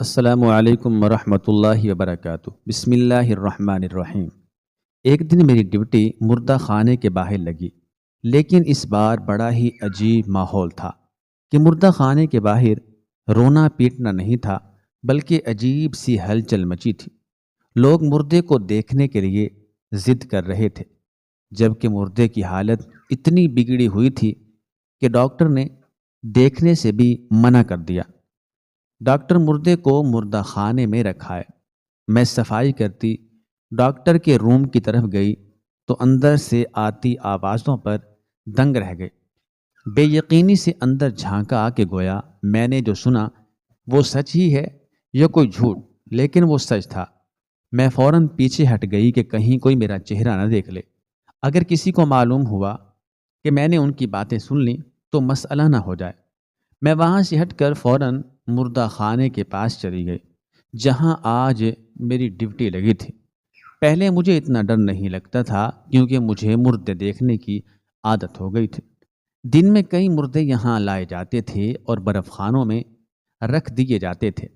السلام علیکم ورحمۃ اللہ وبرکاتہ۔ بسم اللہ الرحمن الرحیم۔ ایک دن میری ڈیوٹی مردہ خانے کے باہر لگی، لیکن اس بار بڑا ہی عجیب ماحول تھا کہ مردہ خانے کے باہر رونا پیٹنا نہیں تھا، بلکہ عجیب سی ہلچل مچی تھی۔ لوگ مردے کو دیکھنے کے لیے ضد کر رہے تھے، جبکہ مردے کی حالت اتنی بگڑی ہوئی تھی کہ ڈاکٹر نے دیکھنے سے بھی منع کر دیا۔ ڈاکٹر مردے کو مردہ خانے میں رکھا ہے۔ میں صفائی کرتی ڈاکٹر کے روم کی طرف گئی تو اندر سے آتی آوازوں پر دنگ رہ گئے۔ بے یقینی سے اندر جھانکا کہ گویا میں نے جو سنا وہ سچ ہی ہے یا کوئی جھوٹ، لیکن وہ سچ تھا۔ میں فوراً پیچھے ہٹ گئی کہ کہیں کوئی میرا چہرہ نہ دیکھ لے۔ اگر کسی کو معلوم ہوا کہ میں نے ان کی باتیں سن لیں تو مسئلہ نہ ہو جائے۔ میں وہاں سے ہٹ کر فوراً مردہ خانے کے پاس چلی گئی، جہاں آج میری ڈیوٹی لگی تھی۔ پہلے مجھے اتنا ڈر نہیں لگتا تھا، کیونکہ مجھے مردے دیکھنے کی عادت ہو گئی تھی۔ دن میں کئی مردے یہاں لائے جاتے تھے اور برف خانوں میں رکھ دیے جاتے تھے۔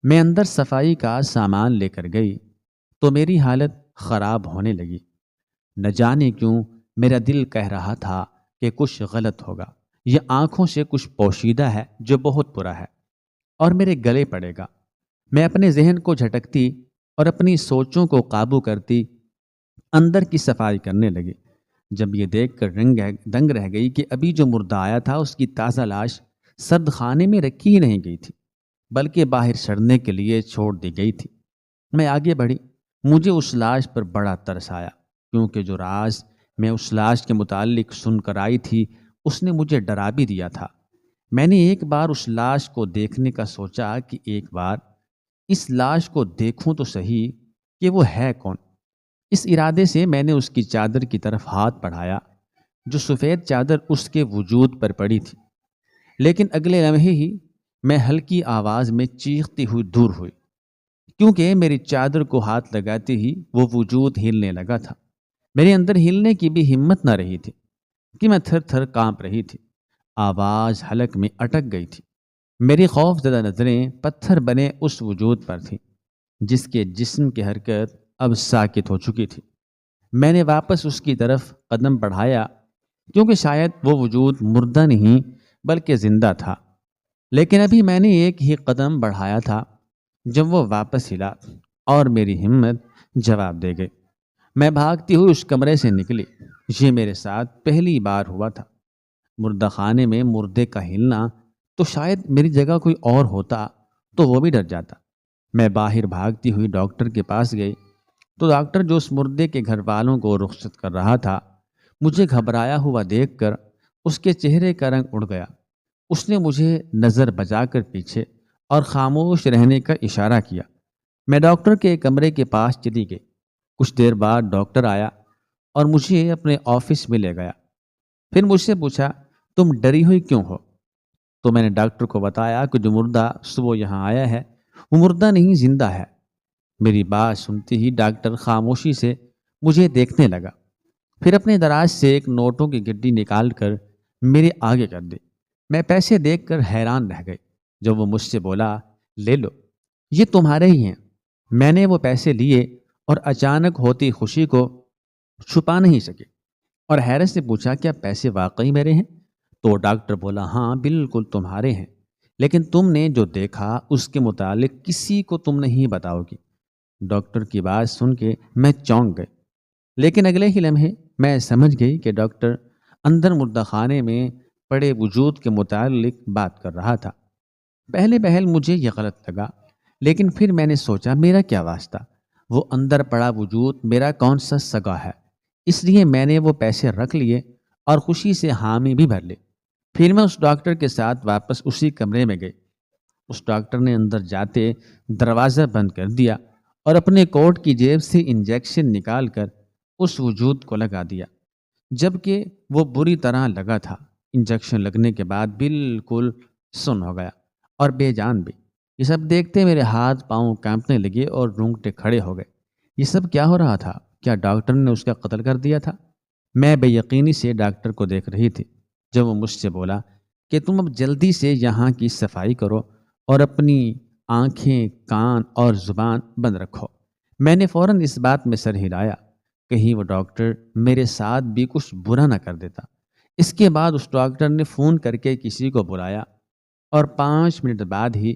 میں اندر صفائی کا سامان لے کر گئی تو میری حالت خراب ہونے لگی۔ نہ جانے کیوں میرا دل کہہ رہا تھا کہ کچھ غلط ہوگا، یہ آنکھوں سے کچھ پوشیدہ ہے جو بہت برا ہے اور میرے گلے پڑے گا۔ میں اپنے ذہن کو جھٹکتی اور اپنی سوچوں کو قابو کرتی اندر کی صفائی کرنے لگی، جب یہ دیکھ کر دنگ رہ گئی کہ ابھی جو مردہ آیا تھا اس کی تازہ لاش سرد خانے میں رکھی ہی نہیں گئی تھی، بلکہ باہر سڑنے کے لیے چھوڑ دی گئی تھی۔ میں آگے بڑھی۔ مجھے اس لاش پر بڑا ترس آیا، کیونکہ جو راز میں اس لاش کے متعلق سن کر آئی تھی اس نے مجھے ڈرا بھی دیا تھا۔ میں نے ایک بار اس لاش کو دیکھنے کا سوچا کہ ایک بار اس لاش کو دیکھوں تو صحیح کہ وہ ہے کون۔ اس ارادے سے میں نے اس کی چادر کی طرف ہاتھ بڑھایا، جو سفید چادر اس کے وجود پر پڑی تھی، لیکن اگلے لمحے ہی میں ہلکی آواز میں چیختی ہوئی دور ہوئی، کیونکہ میری چادر کو ہاتھ لگاتے ہی وہ وجود ہلنے لگا تھا۔ میرے اندر ہلنے کی بھی ہمت نہ رہی تھی کہ میں تھر تھر کانپ رہی تھی۔ آواز حلق میں اٹک گئی تھی۔ میری خوف زدہ نظریں پتھر بنے اس وجود پر تھیں، جس کے جسم کی حرکت اب ساکت ہو چکی تھی۔ میں نے واپس اس کی طرف قدم بڑھایا، کیونکہ شاید وہ وجود مردہ نہیں بلکہ زندہ تھا، لیکن ابھی میں نے ایک ہی قدم بڑھایا تھا جب وہ واپس ہلا اور میری ہمت جواب دے گئی۔ میں بھاگتی ہوئی اس کمرے سے نکلی۔ یہ میرے ساتھ پہلی بار ہوا تھا۔ مردہ خانے میں مردے کا ہلنا، تو شاید میری جگہ کوئی اور ہوتا تو وہ بھی ڈر جاتا۔ میں باہر بھاگتی ہوئی ڈاکٹر کے پاس گئی تو ڈاکٹر جو اس مردے کے گھر والوں کو رخصت کر رہا تھا، مجھے گھبرایا ہوا دیکھ کر اس کے چہرے کا رنگ اڑ گیا۔ اس نے مجھے نظر بچا کر پیچھے اور خاموش رہنے کا اشارہ کیا۔ میں ڈاکٹر کے کمرے کے پاس چلی گئی۔ کچھ دیر بعد ڈاکٹر آیا اور مجھے اپنے آفس میں لے گیا۔ پھر مجھ سے پوچھا، تم ڈری ہوئی کیوں ہو؟ تو میں نے ڈاکٹر کو بتایا کہ جو مردہ صبح یہاں آیا ہے وہ مردہ نہیں، زندہ ہے۔ میری بات سنتے ہی ڈاکٹر خاموشی سے مجھے دیکھنے لگا، پھر اپنے دراز سے ایک نوٹوں کی گڈی نکال کر میرے آگے کر دی۔ میں پیسے دیکھ کر حیران رہ گئی جب وہ مجھ سے بولا، لے لو، یہ تمہارے ہی ہیں۔ میں نے وہ پیسے لیے اور اچانک ہوتی خوشی کو چھپا نہیں سکے اور حیرت سے پوچھا، کیا پیسے واقعی میرے ہیں؟ تو ڈاکٹر بولا، ہاں بالکل تمہارے ہیں، لیکن تم نے جو دیکھا اس کے متعلق کسی کو تم نہیں بتاؤ گی۔ ڈاکٹر کی بات سن کے میں چونک گئی، لیکن اگلے ہی لمحے میں سمجھ گئی کہ ڈاکٹر اندر مردہ خانے میں پڑے وجود کے متعلق بات کر رہا تھا۔ پہلے مجھے یہ غلط لگا، لیکن پھر میں نے سوچا، میرا کیا واسطہ؟ وہ اندر پڑا وجود میرا کون سا سگا ہے؟ اس لیے میں نے وہ پیسے رکھ لیے اور خوشی سے حامی بھی بھر لی۔ پھر میں اس ڈاکٹر کے ساتھ واپس اسی کمرے میں گئی۔ اس ڈاکٹر نے اندر جاتے دروازہ بند کر دیا اور اپنے کوٹ کی جیب سے انجیکشن نکال کر اس وجود کو لگا دیا، جبکہ وہ بری طرح لگا تھا۔ انجیکشن لگنے کے بعد بالکل سن ہو گیا اور بے جان بھی۔ یہ سب دیکھتے میرے ہاتھ پاؤں کانپنے لگے اور رونگٹے کھڑے ہو گئے۔ یہ سب کیا ہو رہا تھا؟ کیا ڈاکٹر نے اس کا قتل کر دیا تھا؟ میں بے یقینی سے ڈاکٹر کو دیکھ رہی تھی جب وہ مجھ سے بولا کہ تم اب جلدی سے یہاں کی صفائی کرو اور اپنی آنکھیں، کان اور زبان بند رکھو۔ میں نے فوراً اس بات میں سر ہلایا، کہیں وہ ڈاکٹر میرے ساتھ بھی کچھ برا نہ کر دیتا۔ اس کے بعد اس ڈاکٹر نے فون کر کے کسی کو بلایا اور 5 منٹ بعد ہی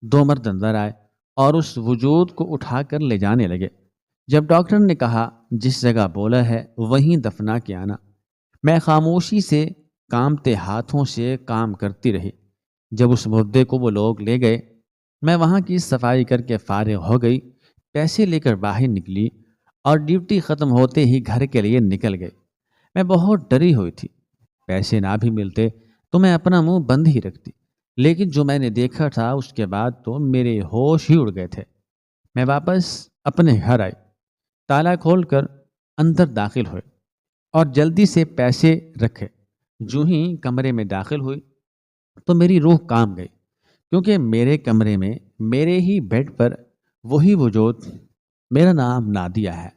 2 مرد اندر آئے اور اس وجود کو اٹھا کر لے جانے لگے۔ جب ڈاکٹر نے کہا جس جگہ بولا ہے وہیں دفنا کے آنا، میں خاموشی سے کامتے ہاتھوں سے کام کرتی رہی۔ جب اس مردے کو وہ لوگ لے گئے، میں وہاں کی صفائی کر کے فارغ ہو گئی، پیسے لے کر باہر نکلی اور ڈیوٹی ختم ہوتے ہی گھر کے لیے نکل گئی۔ میں بہت ڈری ہوئی تھی، پیسے نہ بھی ملتے تو میں اپنا منہ بند ہی رکھتی، لیکن جو میں نے دیکھا تھا اس کے بعد تو میرے ہوش ہی اڑ گئے تھے۔ میں واپس اپنے گھر آئی، تالا کھول کر اندر داخل ہوئے اور جلدی سے پیسے رکھے۔ جو ہی کمرے میں داخل ہوئی تو میری روح کام گئی، کیونکہ میرے کمرے میں میرے ہی بیڈ پر وہی وجود۔ میرا نام نادیہ ہے،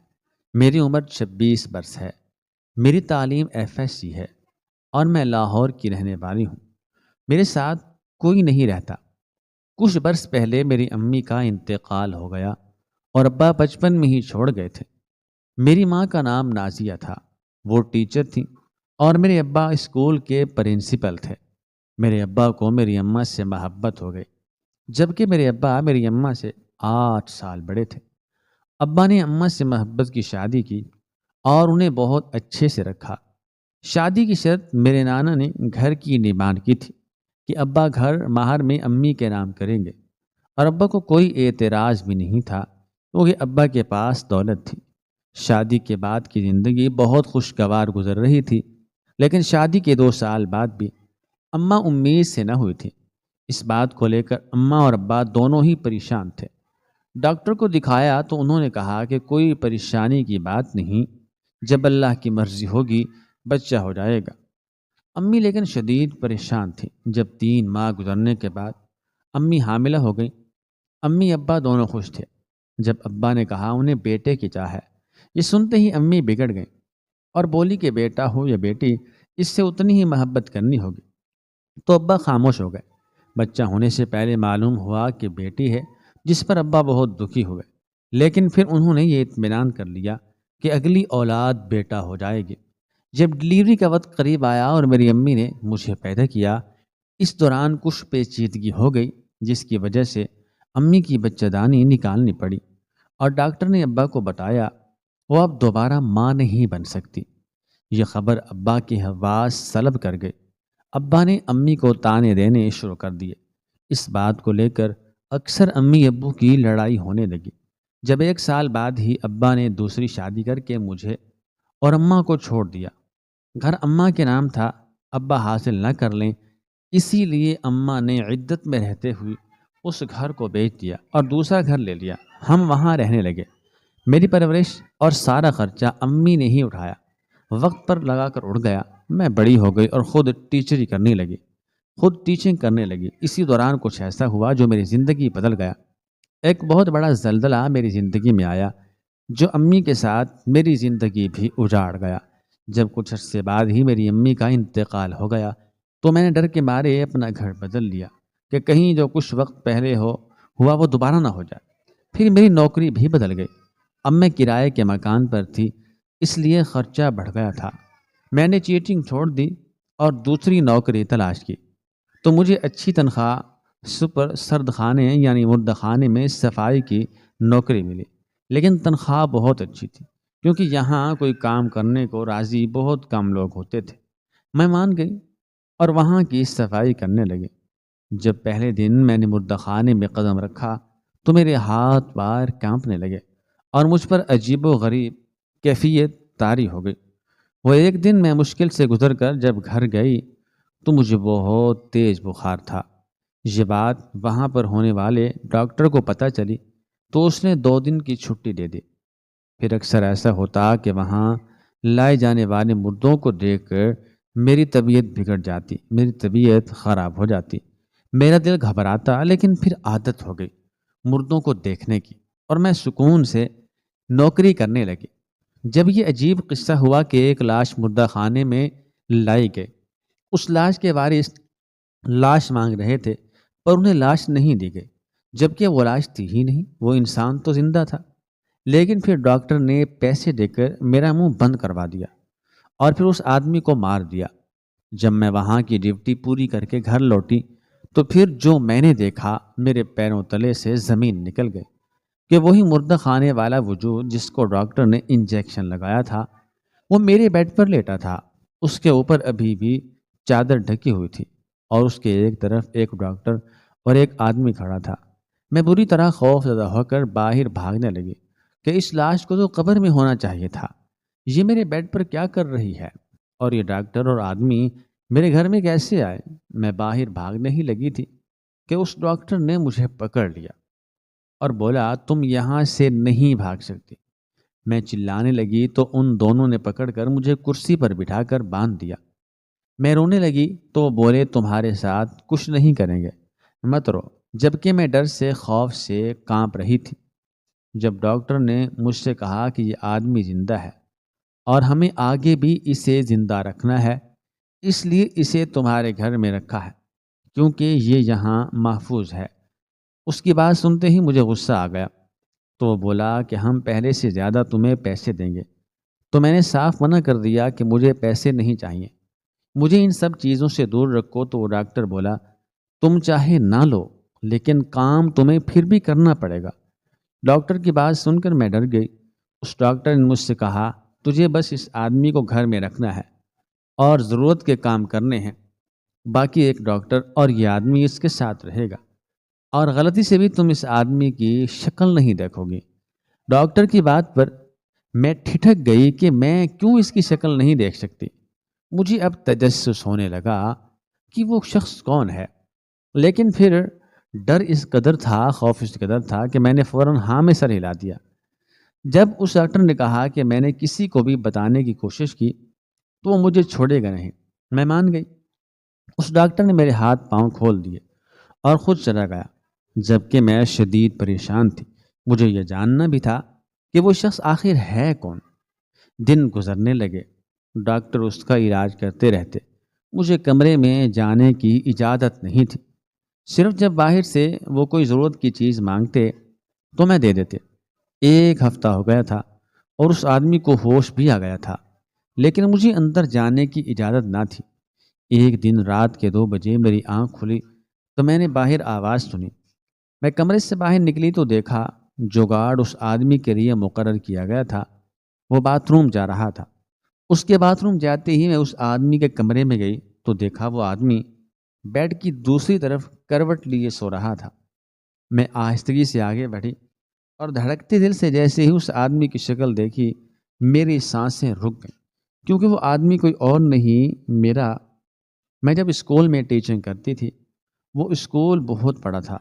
میری عمر 26 برس ہے، میری تعلیم FSC ہے اور میں لاہور کی رہنے والی ہوں۔ میرے ساتھ کوئی نہیں رہتا۔ کچھ برس پہلے میری امی کا انتقال ہو گیا اور ابا بچپن میں ہی چھوڑ گئے تھے۔ میری ماں کا نام نازیہ تھا، وہ ٹیچر تھیں اور میرے ابا اسکول کے پرنسپل تھے۔ میرے ابا کو میری اماں سے محبت ہو گئی، جبکہ میرے ابا میری اماں سے 8 سال بڑے تھے۔ ابا نے اماں سے محبت کی شادی کی اور انہیں بہت اچھے سے رکھا۔ شادی کی شرط میرے نانا نے گھر کی ڈیمانڈ کی تھی کہ ابا گھر مہر میں امی کے نام کریں گے، اور ابا کو کوئی اعتراض بھی نہیں تھا، کیونکہ ابا کے پاس دولت تھی۔ شادی کے بعد کی زندگی بہت خوشگوار گزر رہی تھی، لیکن شادی کے 2 سال بعد بھی اماں امید سے نہ ہوئی تھی۔ اس بات کو لے کر اماں اور ابا دونوں ہی پریشان تھے۔ ڈاکٹر کو دکھایا تو انہوں نے کہا کہ کوئی پریشانی کی بات نہیں، جب اللہ کی مرضی ہوگی بچہ ہو جائے گا۔ امی لیکن شدید پریشان تھی۔ جب 3 ماہ گزرنے کے بعد امی حاملہ ہو گئی۔ امی ابا دونوں خوش تھے۔ جب ابا نے کہا انہیں بیٹے کی چاہ ہے، یہ سنتے ہی امی بگڑ گئیں اور بولی کہ بیٹا ہو یا بیٹی، اس سے اتنی ہی محبت کرنی ہوگی۔ تو ابا خاموش ہو گئے۔ بچہ ہونے سے پہلے معلوم ہوا کہ بیٹی ہے، جس پر ابا بہت دکھی ہوئے، لیکن پھر انہوں نے یہ اطمینان کر لیا کہ اگلی اولاد بیٹا ہو جائے گی۔ جب ڈلیوری کا وقت قریب آیا اور میری امی نے مجھے پیدا کیا، اس دوران کچھ پیچیدگی ہو گئی، جس کی وجہ سے امی کی بچہ دانی نکالنی پڑی، اور ڈاکٹر نے ابا کو بتایا وہ اب دوبارہ ماں نہیں بن سکتی۔ یہ خبر ابا کے حواس سلب کر گئی۔ ابا نے امی کو تانے دینے شروع کر دیے۔ اس بات کو لے کر اکثر امی ابو کی لڑائی ہونے لگی۔ جب 1 سال بعد ہی ابا نے دوسری شادی کر کے مجھے اور اماں کو چھوڑ دیا۔ گھر اماں کے نام تھا، ابا حاصل نہ کر لیں، اسی لیے اماں نے عدت میں رہتے ہوئے اس گھر کو بیچ دیا اور دوسرا گھر لے لیا۔ ہم وہاں رہنے لگے۔ میری پرورش اور سارا خرچہ امی نے ہی اٹھایا۔ وقت پر لگا کر اڑ گیا۔ میں بڑی ہو گئی اور خود ٹیچری کرنے لگی، خود ٹیچنگ کرنے لگی۔ اسی دوران کچھ ایسا ہوا جو میری زندگی بدل گیا۔ ایک بہت بڑا زلزلہ میری زندگی میں آیا، جو امی کے ساتھ میری زندگی بھی اجاڑ گیا۔ جب کچھ عرصے بعد ہی میری امی کا انتقال ہو گیا تو میں نے ڈر کے مارے اپنا گھر بدل لیا کہ کہیں جو کچھ وقت پہلے ہوا وہ دوبارہ نہ ہو جائے۔ پھر میری نوکری بھی بدل گئی۔ اب میں کرائے کے مکان پر تھی، اس لیے خرچہ بڑھ گیا تھا۔ میں نے چیٹنگ چھوڑ دی اور دوسری نوکری تلاش کی، تو مجھے اچھی تنخواہ سپر سرد خانے یعنی مردہ خانے میں صفائی کی نوکری ملی، لیکن تنخواہ بہت اچھی تھی، کیونکہ یہاں کوئی کام کرنے کو راضی بہت کم لوگ ہوتے تھے۔ میں مان گئی اور وہاں کی صفائی کرنے لگی۔ جب پہلے دن میں نے مردہ خانے میں قدم رکھا تو میرے ہاتھ پار کانپنے لگے اور مجھ پر عجیب و غریب کیفیت طاری ہو گئی۔ وہ ایک دن میں مشکل سے گزر کر جب گھر گئی تو مجھے بہت تیز بخار تھا۔ یہ بات وہاں پر ہونے والے ڈاکٹر کو پتہ چلی تو اس نے 2 دن کی چھٹی دے دی۔ پھر اکثر ایسا ہوتا کہ وہاں لائے جانے والے مردوں کو دیکھ کر میری طبیعت بگڑ جاتی، میری طبیعت خراب ہو جاتی، میرا دل گھبراتا، لیکن پھر عادت ہو گئی مردوں کو دیکھنے کی اور میں سکون سے نوکری کرنے لگی۔ جب یہ عجیب قصہ ہوا کہ ایک لاش مردہ خانے میں لائی گئی، اس لاش کے وارث لاش مانگ رہے تھے پر انہیں لاش نہیں دی گئی۔ جبکہ وہ لاش تھی ہی نہیں، وہ انسان تو زندہ تھا۔ لیکن پھر ڈاکٹر نے پیسے دے کر میرا منہ بند کروا دیا اور پھر اس آدمی کو مار دیا۔ جب میں وہاں کی ڈیوٹی پوری کر کے گھر لوٹی تو پھر جو میں نے دیکھا، میرے پیروں تلے سے زمین نکل گئی کہ وہی مردہ خانے والا وجود جس کو ڈاکٹر نے انجیکشن لگایا تھا، وہ میرے بیڈ پر لیٹا تھا۔ اس کے اوپر ابھی بھی چادر ڈھکی ہوئی تھی اور اس کے ایک طرف ایک ڈاکٹر اور ایک آدمی کھڑا تھا۔ میں بری طرح خوف زدہ ہو کر باہر بھاگنے لگی کہ اس لاش کو تو قبر میں ہونا چاہیے تھا، یہ میرے بیڈ پر کیا کر رہی ہے، اور یہ ڈاکٹر اور آدمی میرے گھر میں کیسے آئے؟ میں باہر بھاگنے ہی لگی تھی کہ اس ڈاکٹر نے مجھے پکڑ لیا اور بولا، تم یہاں سے نہیں بھاگ سکتی۔ میں چلانے لگی تو ان دونوں نے پکڑ کر مجھے کرسی پر بٹھا کر باندھ دیا۔ میں رونے لگی تو وہ بولے، تمہارے ساتھ کچھ نہیں کریں گے، مت رو۔ جبکہ میں ڈر سے خوف سے کانپ رہی تھی۔ جب ڈاکٹر نے مجھ سے کہا کہ یہ آدمی زندہ ہے اور ہمیں آگے بھی اسے زندہ رکھنا ہے، اس لیے اسے تمہارے گھر میں رکھا ہے کیونکہ یہ یہاں محفوظ ہے۔ اس کی بات سنتے ہی مجھے غصہ آ گیا، تو وہ بولا کہ ہم پہلے سے زیادہ تمہیں پیسے دیں گے۔ تو میں نے صاف منع کر دیا کہ مجھے پیسے نہیں چاہیے، مجھے ان سب چیزوں سے دور رکھو۔ تو وہ ڈاکٹر بولا، تم چاہے نہ لو لیکن کام تمہیں پھر بھی کرنا پڑے گا۔ ڈاکٹر کی بات سن کر میں ڈر گئی۔ اس ڈاکٹر نے مجھ سے کہا، تجھے بس اس آدمی کو گھر میں رکھنا ہے اور ضرورت کے کام کرنے ہیں، باقی ایک ڈاکٹر اور یہ آدمی اس کے ساتھ رہے گا، اور غلطی سے بھی تم اس آدمی کی شکل نہیں دیکھو گی۔ ڈاکٹر کی بات پر میں ٹھٹک گئی کہ میں کیوں اس کی شکل نہیں دیکھ سکتی۔ مجھے اب تجسس ہونے لگا کہ وہ شخص کون ہے، لیکن پھر ڈر اس قدر تھا، خوف اس قدر تھا کہ میں نے فوراً ہاں میں سر ہلا دیا۔ جب اس ڈاکٹر نے کہا کہ میں نے کسی کو بھی بتانے کی کوشش کی تو وہ مجھے چھوڑے گا نہیں، میں مان گئی۔ اس ڈاکٹر نے میرے ہاتھ پاؤں کھول دیے اور خود چلا گیا، جبکہ میں شدید پریشان تھی۔ مجھے یہ جاننا بھی تھا کہ وہ شخص آخر ہے کون۔ دن گزرنے لگے، ڈاکٹر اس کا علاج کرتے رہتے، مجھے کمرے میں جانے کی اجازت نہیں تھی۔ صرف جب باہر سے وہ کوئی ضرورت کی چیز مانگتے تو میں دے دیتے۔ ایک ہفتہ ہو گیا تھا اور اس آدمی کو ہوش بھی آ گیا تھا، لیکن مجھے اندر جانے کی اجازت نہ تھی۔ ایک دن رات کے 2 بجے میری آنکھ کھلی تو میں نے باہر آواز سنی۔ میں کمرے سے باہر نکلی تو دیکھا جو گارڈ اس آدمی کے لیے مقرر کیا گیا تھا وہ باتھ روم جا رہا تھا۔ اس کے باتھ روم جاتے ہی میں اس آدمی کے کمرے میں گئی تو دیکھا وہ آدمی بیڈ کی دوسری طرف کروٹ لیے سو رہا تھا۔ میں آہستگی سے آگے بڑھی اور دھڑکتے دل سے جیسے ہی اس آدمی کی شکل دیکھی، میری سانسیں رک گئیں، کیونکہ وہ آدمی کوئی اور نہیں، میں جب اسکول میں ٹیچنگ کرتی تھی، وہ اسکول بہت بڑا تھا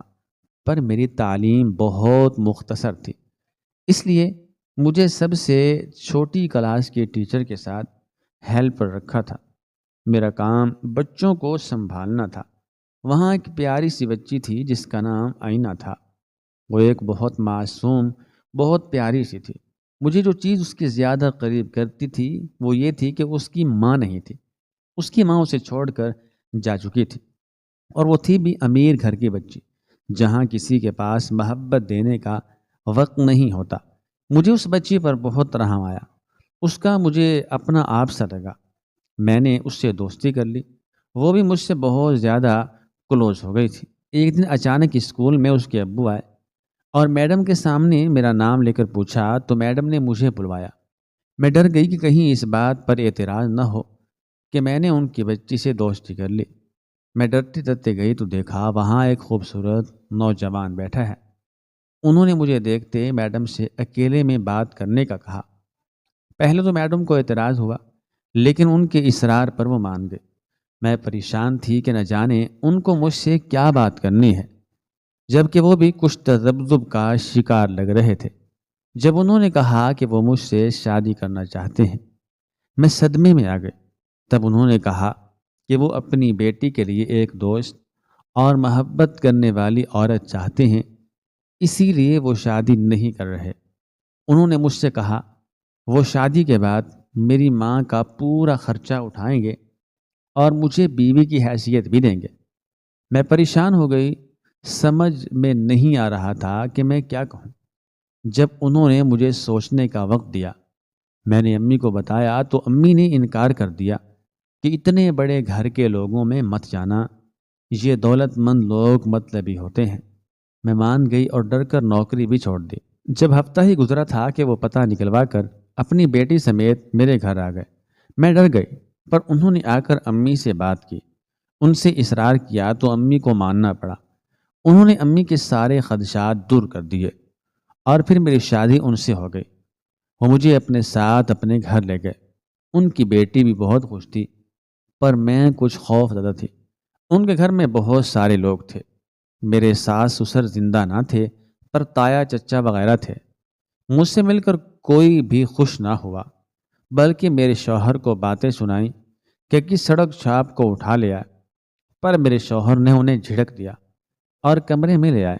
پر میری تعلیم بہت مختصر تھی، اس لیے مجھے سب سے چھوٹی کلاس کے ٹیچر کے ساتھ ہیلپ پر رکھا تھا۔ میرا کام بچوں کو سنبھالنا تھا۔ وہاں ایک پیاری سی بچی تھی جس کا نام آئینہ تھا۔ وہ ایک بہت معصوم، بہت پیاری سی تھی۔ مجھے جو چیز اس کے زیادہ قریب کرتی تھی وہ یہ تھی کہ اس کی ماں نہیں تھی۔ اس کی ماں اسے چھوڑ کر جا چکی تھی، اور وہ تھی بھی امیر گھر کی بچی، جہاں کسی کے پاس محبت دینے کا وقت نہیں ہوتا۔ مجھے اس بچی پر بہت رحم آیا، اس کا مجھے اپنا آپ سا لگا۔ میں نے اس سے دوستی کر لی، وہ بھی مجھ سے بہت زیادہ کلوز ہو گئی تھی۔ ایک دن اچانک اسکول میں اس کے ابو آئے اور میڈم کے سامنے میرا نام لے کر پوچھا تو میڈم نے مجھے بلوایا۔ میں ڈر گئی کہ کہیں اس بات پر اعتراض نہ ہو کہ میں نے ان کی بچی سے دوستی کر لی۔ میں ڈرتے ڈرتے گئی تو دیکھا وہاں ایک خوبصورت نوجوان بیٹھا ہے۔ انہوں نے مجھے دیکھتے میڈم سے اکیلے میں بات کرنے کا کہا۔ پہلے تو میڈم کو اعتراض ہوا، لیکن ان کے اصرار پر وہ مان گئے۔ میں پریشان تھی کہ نہ جانے ان کو مجھ سے کیا بات کرنی ہے، جبکہ وہ بھی کچھ تذبذب کا شکار لگ رہے تھے۔ جب انہوں نے کہا کہ وہ مجھ سے شادی کرنا چاہتے ہیں، میں صدمے میں آ گئی۔ تب انہوں نے کہا کہ وہ اپنی بیٹی کے لیے ایک دوست اور محبت کرنے والی عورت چاہتے ہیں، اسی لیے وہ شادی نہیں کر رہے۔ انہوں نے مجھ سے کہا وہ شادی کے بعد میری ماں کا پورا خرچہ اٹھائیں گے اور مجھے بیوی کی حیثیت بھی دیں گے۔ میں پریشان ہو گئی سمجھ میں نہیں آ رہا تھا کہ میں کیا کہوں۔ جب انہوں نے مجھے سوچنے کا وقت دیا، میں نے امی کو بتایا تو امی نے انکار کر دیا کہ اتنے بڑے گھر کے لوگوں میں مت جانا، یہ دولت مند لوگ مطلبی ہوتے ہیں۔ میں مان گئی اور ڈر کر نوکری بھی چھوڑ دی۔ جب ہفتہ ہی گزرا تھا کہ وہ پتہ نکلوا کر اپنی بیٹی سمیت میرے گھر آ گئے۔ میں ڈر گئی، پر انہوں نے آ کر امی سے بات کی، ان سے اصرار کیا تو امی کو ماننا پڑا۔ انہوں نے امی کے سارے خدشات دور کر دیے اور پھر میری شادی ان سے ہو گئی۔ وہ مجھے اپنے ساتھ اپنے گھر لے گئے۔ ان کی بیٹی بھی بہت خوش تھی، پر میں کچھ خوف زدہ تھی۔ ان کے گھر میں بہت سارے لوگ تھے۔ میرے ساس سسر زندہ نہ تھے، پر تایا چچا وغیرہ تھے۔ مجھ سے مل کر کوئی بھی خوش نہ ہوا، بلکہ میرے شوہر کو باتیں سنائیں کہ کس سڑک چھاپ کو اٹھا لیا، پر میرے شوہر نے انہیں جھڑک دیا اور کمرے میں لے آئے۔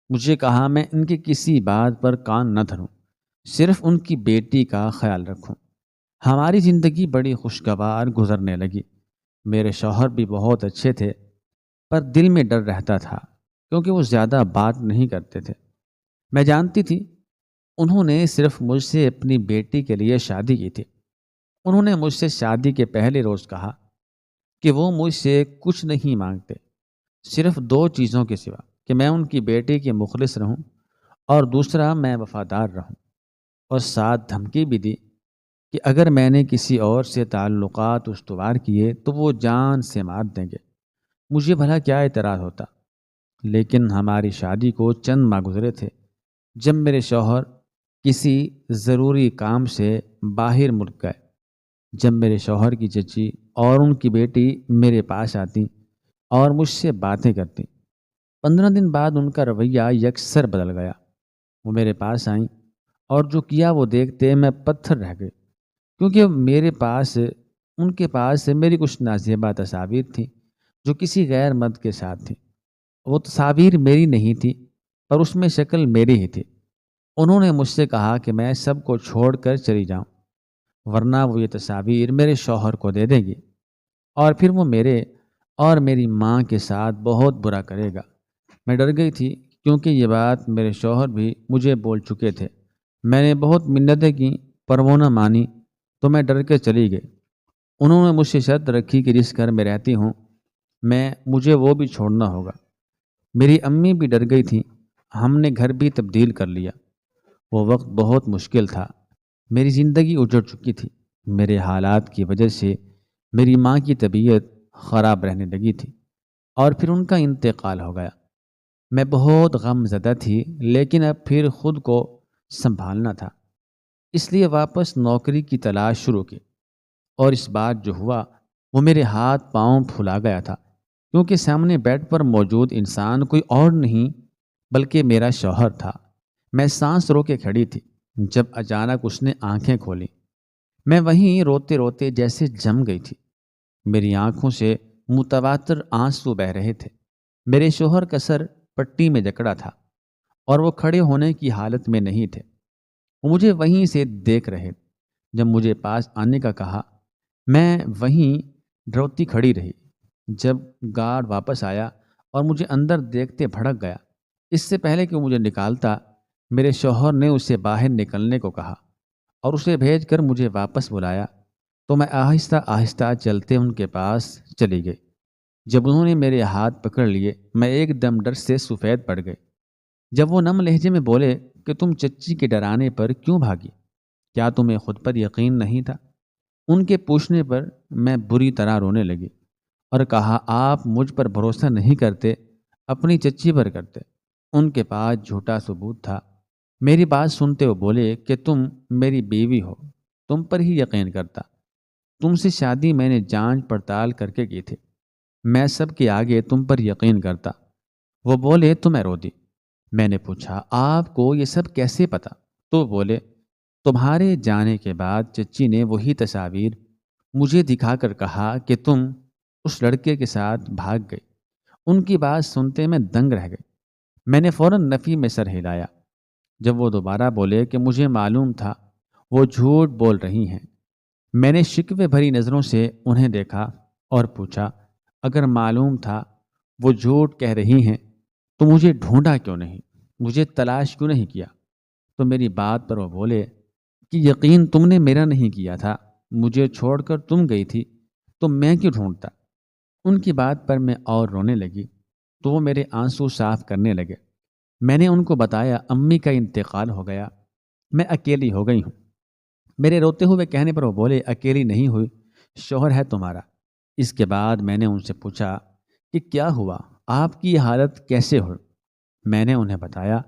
مجھے کہا میں ان کی کسی بات پر کان نہ دھروں، صرف ان کی بیٹی کا خیال رکھوں۔ ہماری زندگی بڑی خوشگوار گزرنے لگی۔ میرے شوہر بھی بہت اچھے تھے، پر دل میں ڈر رہتا تھا کیونکہ وہ زیادہ بات نہیں کرتے تھے۔ میں جانتی تھی انہوں نے صرف مجھ سے اپنی بیٹی کے لیے شادی کی تھی۔ انہوں نے مجھ سے شادی کے پہلے روز کہا کہ وہ مجھ سے کچھ نہیں مانگتے، صرف دو چیزوں کے سوا، کہ میں ان کی بیٹی کے مخلص رہوں اور دوسرا میں وفادار رہوں، اور ساتھ دھمکی بھی دی کہ اگر میں نے کسی اور سے تعلقات استوار کیے تو وہ جان سے مار دیں گے۔ مجھے بھلا کیا اعتراض ہوتا، لیکن ہماری شادی کو چند ماہ گزرے تھے جب میرے شوہر کسی ضروری کام سے باہر ملک گئے۔ جب میرے شوہر کی چچی اور ان کی بیٹی میرے پاس آتی اور مجھ سے باتیں کرتی، 15 دن بعد ان کا رویہ یکسر بدل گیا۔ وہ میرے پاس آئیں اور جو کیا وہ دیکھتے میں پتھر رہ گئی، کیونکہ ان کے پاس میری کچھ نازیبہ تصاویر تھیں جو کسی غیر مرد کے ساتھ تھیں۔ وہ تصاویر میری نہیں تھی، پر اس میں شکل میری ہی تھی۔ انہوں نے مجھ سے کہا کہ میں سب کو چھوڑ کر چلی جاؤں، ورنہ وہ یہ تصاویر میرے شوہر کو دے دے گی اور پھر وہ میرے اور میری ماں کے ساتھ بہت برا کرے گا۔ میں ڈر گئی تھی کیونکہ یہ بات میرے شوہر بھی مجھے بول چکے تھے۔ میں نے بہت منتیں کی، پر وہ نہ مانی، تو میں ڈر کے چلی گئی۔ انہوں نے مجھ سے شرط رکھی کہ جس گھر میں رہتی ہوں مجھے وہ بھی چھوڑنا ہوگا۔ میری امی بھی ڈر گئی تھیں۔ ہم نے گھر بھی تبدیل کر لیا۔ وہ وقت بہت مشکل تھا۔ میری زندگی اجڑ چکی تھی۔ میرے حالات کی وجہ سے میری ماں کی طبیعت خراب رہنے لگی تھی اور پھر ان کا انتقال ہو گیا۔ میں بہت غم زدہ تھی، لیکن اب پھر خود کو سنبھالنا تھا، اس لیے واپس نوکری کی تلاش شروع کی۔ اور اس بار جو ہوا وہ میرے ہاتھ پاؤں پھلا گیا تھا، کیونکہ سامنے بیڈ پر موجود انسان کوئی اور نہیں بلکہ میرا شوہر تھا۔ میں سانس رو کے کھڑی تھی جب اچانک اس نے آنکھیں کھولیں۔ میں وہیں روتے روتے جیسے جم گئی تھی۔ میری آنکھوں سے متواتر آنسو بہہ رہے تھے۔ میرے شوہر کا سر پٹی میں جکڑا تھا اور وہ کھڑے ہونے کی حالت میں نہیں تھے۔ وہ مجھے وہیں سے دیکھ رہے۔ جب مجھے پاس آنے کا کہا، میں وہیں ڈروتی کھڑی رہی۔ جب گارڈ واپس آیا اور مجھے اندر دیکھتے بھڑک گیا۔ اس سے پہلے کہ وہ مجھے نکالتا، میرے شوہر نے اسے باہر نکلنے کو کہا اور اسے بھیج کر مجھے واپس بلایا، تو میں آہستہ آہستہ چلتے ان کے پاس چلی گئی۔ جب انہوں نے میرے ہاتھ پکڑ لیے، میں ایک دم ڈر سے سفید پڑ گئی۔ جب وہ نم لہجے میں بولے کہ تم چچی کے ڈرانے پر کیوں بھاگی؟ کیا تمہیں خود پر یقین نہیں تھا؟ ان کے پوچھنے پر میں بری طرح رونے لگی اور کہا، آپ مجھ پر بھروسہ نہیں کرتے، اپنی چچی پر کرتے۔ ان کے پاس جھوٹا ثبوت تھا۔ میری بات سنتے وہ بولے کہ تم میری بیوی ہو، تم پر ہی یقین کرتا۔ تم سے شادی میں نے جانچ پڑتال کر کے کی تھی، میں سب کے آگے تم پر یقین کرتا۔ وہ بولے تو میں رو دی۔ میں نے پوچھا، آپ کو یہ سب کیسے پتا؟ تو بولے، تمہارے جانے کے بعد چچی نے وہی تصاویر مجھے دکھا کر کہا کہ تم اس لڑکے کے ساتھ بھاگ گئی۔ ان کی بات سنتے میں دنگ رہ گئی۔ میں نے فوراً نفی میں سر ہلایا۔ جب وہ دوبارہ بولے کہ مجھے معلوم تھا وہ جھوٹ بول رہی ہیں، میں نے شکوے بھری نظروں سے انہیں دیکھا اور پوچھا، اگر معلوم تھا وہ جھوٹ کہہ رہی ہیں تو مجھے ڈھونڈا کیوں نہیں، مجھے تلاش کیوں نہیں کیا؟ تو میری بات پر وہ بولے کہ یقین تم نے میرا نہیں کیا تھا، مجھے چھوڑ کر تم گئی تھی تو میں کیوں ڈھونڈتا؟ ان کی بات پر میں اور رونے لگی تو وہ میرے آنسو صاف کرنے لگے۔ میں نے ان کو بتایا امی کا انتقال ہو گیا، میں اکیلی ہو گئی ہوں۔ میرے روتے ہوئے کہنے پر وہ بولے اکیلی نہیں ہوئی، شوہر ہے تمہارا۔ اس کے بعد میں نے ان سے پوچھا کہ کیا ہوا، آپ کی یہ حالت کیسے ہوئی؟ میں نے انہیں بتایا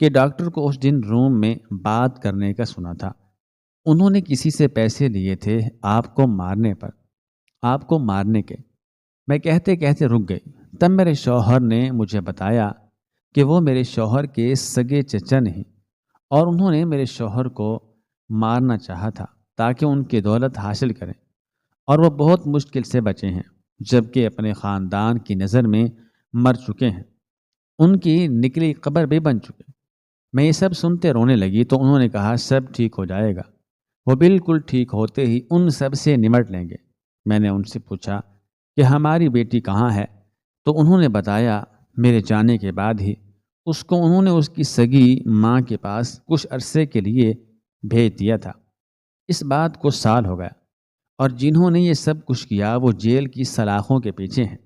کہ ڈاکٹر کو اس دن روم میں بات کرنے کا سنا تھا، انہوں نے کسی سے پیسے لیے تھے آپ کو مارنے کے۔ میں کہتے کہتے رک گئی، تب میرے شوہر نے مجھے بتایا کہ وہ میرے شوہر کے سگے چچا نہیں، اور انہوں نے میرے شوہر کو مارنا چاہا تھا تاکہ ان کی دولت حاصل کریں، اور وہ بہت مشکل سے بچے ہیں، جبکہ اپنے خاندان کی نظر میں مر چکے ہیں، ان کی نکلی قبر بھی بن چکے۔ میں یہ سب سنتے رونے لگی تو انہوں نے کہا سب ٹھیک ہو جائے گا، وہ بالکل ٹھیک ہوتے ہی ان سب سے نمٹ لیں گے۔ میں نے ان سے پوچھا کہ ہماری بیٹی کہاں ہے؟ تو انہوں نے بتایا میرے جانے کے بعد ہی اس کو انہوں نے اس کی سگی ماں کے پاس کچھ عرصے کے لیے بھیج دیا تھا۔ اس بات کو سال ہو گیا، اور جنہوں نے یہ سب کچھ کیا وہ جیل کی سلاخوں کے پیچھے ہیں،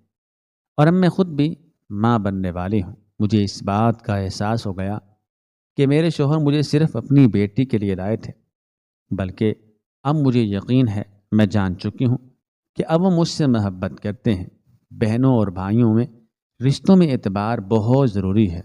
اور اب میں خود بھی ماں بننے والی ہوں۔ مجھے اس بات کا احساس ہو گیا کہ میرے شوہر مجھے صرف اپنی بیٹی کے لیے لائے تھے، بلکہ اب مجھے یقین ہے، میں جان چکی ہوں کہ اب وہ مجھ سے محبت کرتے ہیں۔ بہنوں اور بھائیوں میں رشتوں میں اعتبار بہت ضروری ہے۔